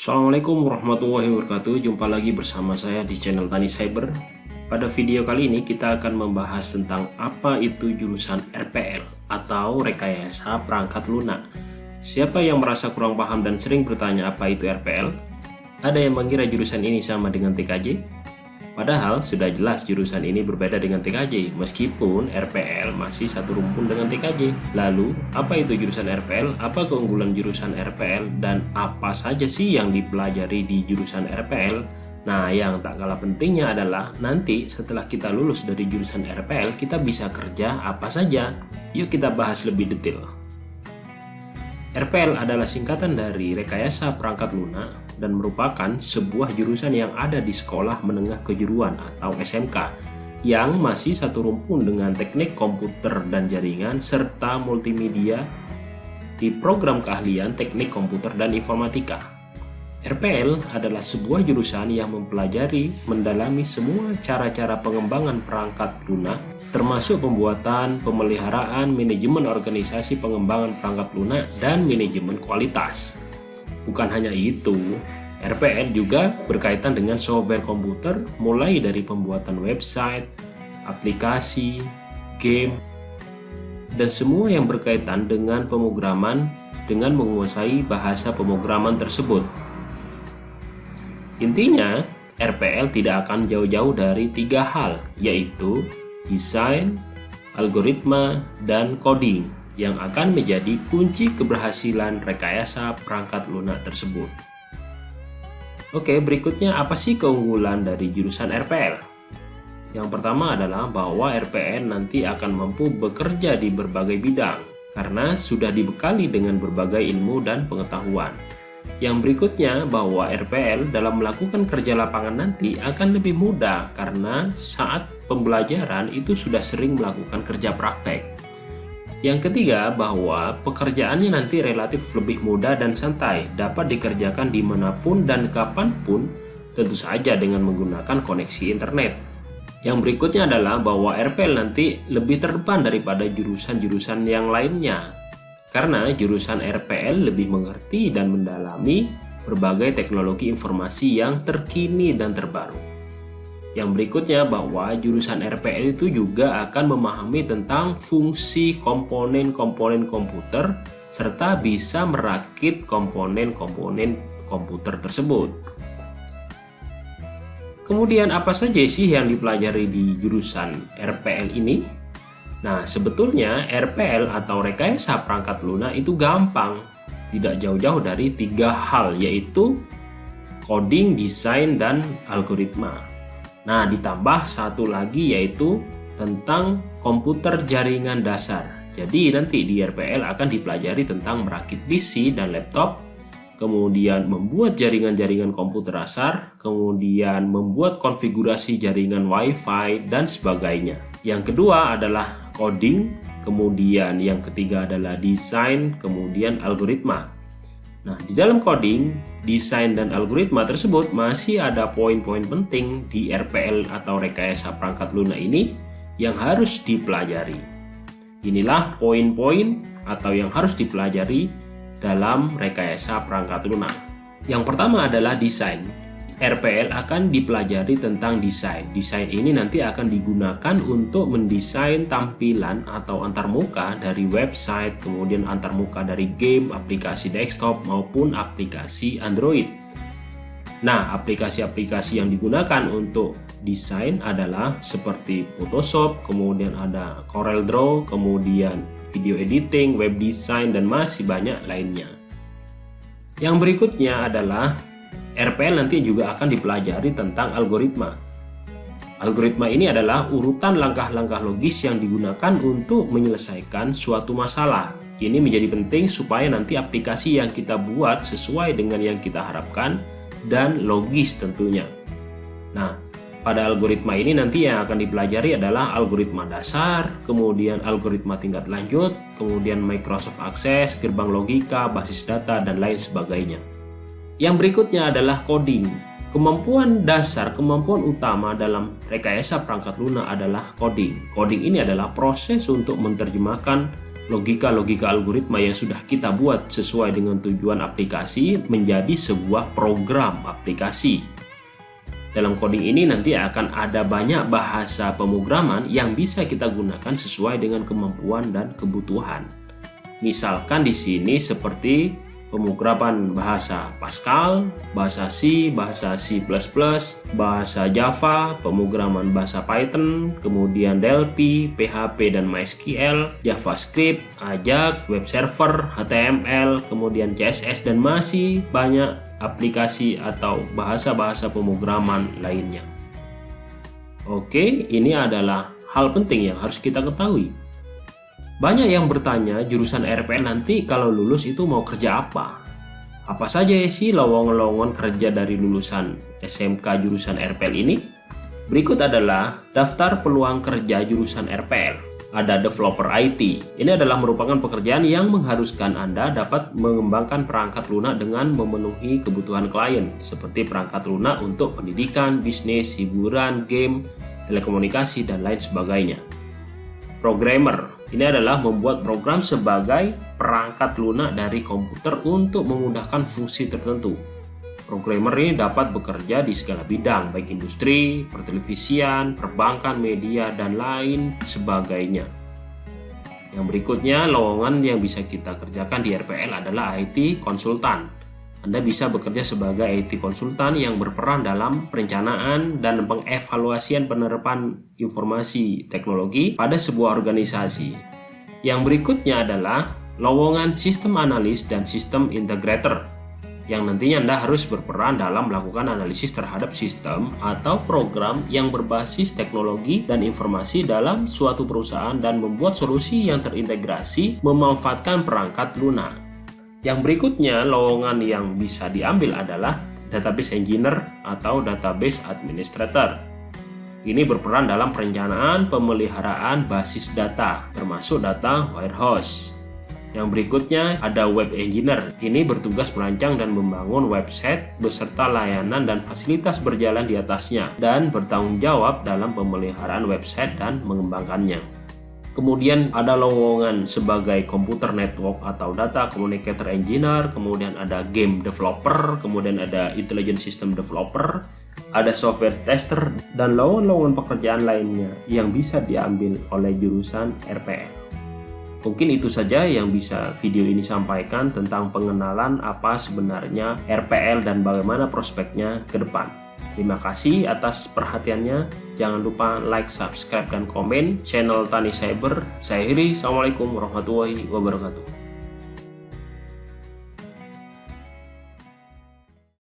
Assalamualaikum warahmatullahi wabarakatuh. Jumpa lagi bersama saya di channel Tani Cyber. Pada video kali ini kita akan membahas tentang apa itu jurusan RPL atau Rekayasa Perangkat Lunak. Siapa yang merasa kurang paham dan sering bertanya apa itu RPL? Ada yang mengira jurusan ini sama dengan TKJ? Padahal sudah jelas jurusan ini berbeda dengan TKJ, meskipun RPL masih satu rumpun dengan TKJ. Lalu, apa itu jurusan RPL? Apa keunggulan jurusan RPL? Dan apa saja sih yang dipelajari di jurusan RPL? Nah, yang tak kalah pentingnya adalah nanti setelah kita lulus dari jurusan RPL, kita bisa kerja apa saja. Yuk kita bahas lebih detail. RPL adalah singkatan dari Rekayasa Perangkat Lunak dan merupakan sebuah jurusan yang ada di Sekolah Menengah Kejuruan atau SMK yang masih satu rumpun dengan Teknik Komputer dan Jaringan serta Multimedia di program keahlian Teknik Komputer dan Informatika. RPL adalah sebuah jurusan yang mempelajari mendalami semua cara-cara pengembangan perangkat lunak, termasuk pembuatan, pemeliharaan, manajemen organisasi pengembangan perangkat lunak, dan manajemen kualitas. Bukan hanya itu, RPL juga berkaitan dengan software komputer mulai dari pembuatan website, aplikasi, game, dan semua yang berkaitan dengan pemrograman dengan menguasai bahasa pemrograman tersebut. Intinya, RPL tidak akan jauh-jauh dari tiga hal, yaitu desain, algoritma, dan coding yang akan menjadi kunci keberhasilan rekayasa perangkat lunak tersebut. Oke, berikutnya apa sih keunggulan dari jurusan RPL? Yang pertama adalah bahwa RPL nanti akan mampu bekerja di berbagai bidang karena sudah dibekali dengan berbagai ilmu dan pengetahuan. Yang berikutnya bahwa RPL dalam melakukan kerja lapangan nanti akan lebih mudah karena saat pembelajaran itu sudah sering melakukan kerja praktek. Yang ketiga bahwa pekerjaannya nanti relatif lebih mudah dan santai, dapat dikerjakan dimanapun dan kapanpun, tentu saja dengan menggunakan koneksi internet. Yang berikutnya adalah bahwa RPL nanti lebih terdepan daripada jurusan-jurusan yang lainnya, karena jurusan RPL lebih mengerti dan mendalami berbagai teknologi informasi yang terkini dan terbaru. Yang berikutnya bahwa jurusan RPL itu juga akan memahami tentang fungsi komponen-komponen komputer serta bisa merakit komponen-komponen komputer tersebut. Kemudian apa saja sih yang dipelajari di jurusan RPL ini? Nah, sebetulnya RPL atau Rekayasa Perangkat Lunak itu gampang, tidak jauh-jauh dari tiga hal, yaitu coding, desain, dan algoritma. Nah, ditambah satu lagi yaitu tentang komputer jaringan dasar. Jadi nanti di RPL akan dipelajari tentang merakit PC dan laptop, kemudian membuat jaringan-jaringan komputer dasar, kemudian membuat konfigurasi jaringan WiFi, dan sebagainya. Yang kedua adalah coding, kemudian yang ketiga adalah desain, kemudian algoritma. Nah, di dalam coding, desain, dan algoritma tersebut masih ada poin-poin penting di RPL atau Rekayasa Perangkat Lunak ini yang harus dipelajari. Inilah poin-poin atau yang harus dipelajari dalam Rekayasa Perangkat Lunak. Yang pertama adalah desain. RPL akan dipelajari tentang desain. Desain ini nanti akan digunakan untuk mendesain tampilan atau antarmuka dari website, kemudian antarmuka dari game, aplikasi desktop, maupun aplikasi Android. Nah, aplikasi-aplikasi yang digunakan untuk desain adalah seperti Photoshop, kemudian ada CorelDRAW, kemudian video editing, web design, dan masih banyak lainnya. Yang berikutnya adalah RPL nanti juga akan dipelajari tentang algoritma. Algoritma ini adalah urutan langkah-langkah logis yang digunakan untuk menyelesaikan suatu masalah. Ini menjadi penting supaya nanti aplikasi yang kita buat sesuai dengan yang kita harapkan dan logis tentunya. Nah, pada algoritma ini nanti yang akan dipelajari adalah algoritma dasar, kemudian algoritma tingkat lanjut, kemudian Microsoft Access, gerbang logika, basis data, dan lain sebagainya. Yang berikutnya adalah coding. Kemampuan dasar, kemampuan utama dalam Rekayasa Perangkat Lunak adalah coding. Coding ini adalah proses untuk menerjemahkan logika-logika algoritma yang sudah kita buat sesuai dengan tujuan aplikasi menjadi sebuah program aplikasi. Dalam coding ini nanti akan ada banyak bahasa pemrograman yang bisa kita gunakan sesuai dengan kemampuan dan kebutuhan. Misalkan di sini seperti pemrograman bahasa Pascal, bahasa C, bahasa C++, bahasa Java, pemrograman bahasa Python, kemudian Delphi, PHP dan MySQL, JavaScript, Ajax, web server, HTML, kemudian CSS, dan masih banyak aplikasi atau bahasa-bahasa pemrograman lainnya. Oke, ini adalah hal penting yang harus kita ketahui. Banyak yang bertanya jurusan RPL nanti kalau lulus itu mau kerja apa? Apa saja sih lowongan-lowongan kerja dari lulusan SMK jurusan RPL ini? Berikut adalah daftar peluang kerja jurusan RPL. Ada developer IT. Ini adalah merupakan pekerjaan yang mengharuskan Anda dapat mengembangkan perangkat lunak dengan memenuhi kebutuhan klien, seperti perangkat lunak untuk pendidikan, bisnis, hiburan, game, telekomunikasi, dan lain sebagainya. Programmer. Ini adalah membuat program sebagai perangkat lunak dari komputer untuk memudahkan fungsi tertentu. Programmer ini dapat bekerja di segala bidang, baik industri, pertelevisian, perbankan, media, dan lain sebagainya. Yang berikutnya, lowongan yang bisa kita kerjakan di RPL adalah IT konsultan. Anda bisa bekerja sebagai IT konsultan yang berperan dalam perencanaan dan pengevaluasian penerapan informasi teknologi pada sebuah organisasi. Yang berikutnya adalah lowongan sistem analis dan sistem integrator, yang nantinya Anda harus berperan dalam melakukan analisis terhadap sistem atau program yang berbasis teknologi dan informasi dalam suatu perusahaan dan membuat solusi yang terintegrasi memanfaatkan perangkat lunak. Yang berikutnya, lowongan yang bisa diambil adalah database engineer atau database administrator. Ini berperan dalam perencanaan pemeliharaan basis data, termasuk data warehouse. Yang berikutnya ada web engineer. Ini bertugas merancang dan membangun website beserta layanan dan fasilitas berjalan di atasnya, dan bertanggung jawab dalam pemeliharaan website dan mengembangkannya. Kemudian ada lowongan sebagai computer network atau data communicator engineer, kemudian ada game developer, kemudian ada intelligent system developer, ada software tester, dan lowongan pekerjaan lainnya yang bisa diambil oleh jurusan RPL. Mungkin itu saja yang bisa video ini sampaikan tentang pengenalan apa sebenarnya RPL dan bagaimana prospeknya ke depan. Terima kasih atas perhatiannya. Jangan lupa like, subscribe, dan komen channel Tani Cyber. Saya Heri. Assalamualaikum warahmatullahi wabarakatuh.